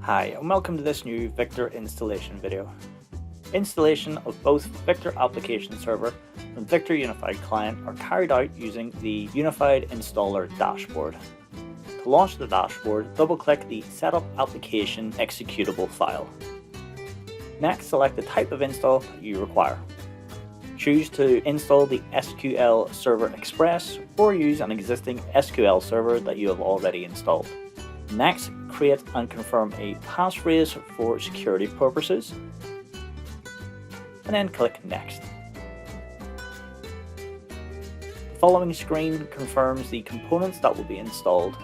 Hi and welcome to this new Victor installation video. Installation of both Victor Application Server and Victor Unified Client are carried out using the Unified Installer dashboard. To launch the dashboard, double-click the Setup Application executable file. Next, select the type of install you require. Choose to install the SQL Server Express or use an existing SQL server that you have already installed. Next, create and confirm a passphrase for security purposes, and then click Next. The following screen confirms the components that will be installed.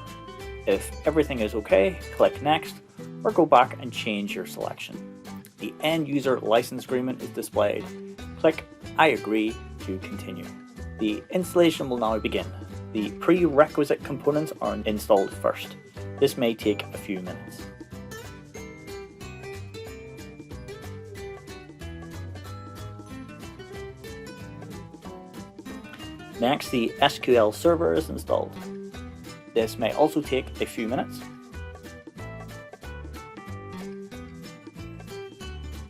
If everything is okay, click Next, or go back and change your selection. The End User License Agreement is displayed. Click I agree to continue. The installation will now begin. The prerequisite components are installed first. This may take a few minutes. Next, the SQL server is installed. This may also take a few minutes.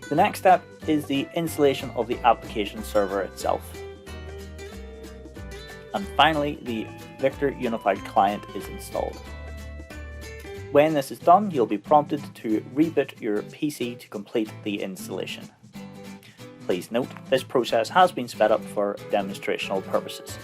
The next step is the installation of the application server itself. And finally, the Victor Unified Client is installed. When this is done, you'll be prompted to reboot your PC to complete the installation. Please note, this process has been sped up for demonstrational purposes.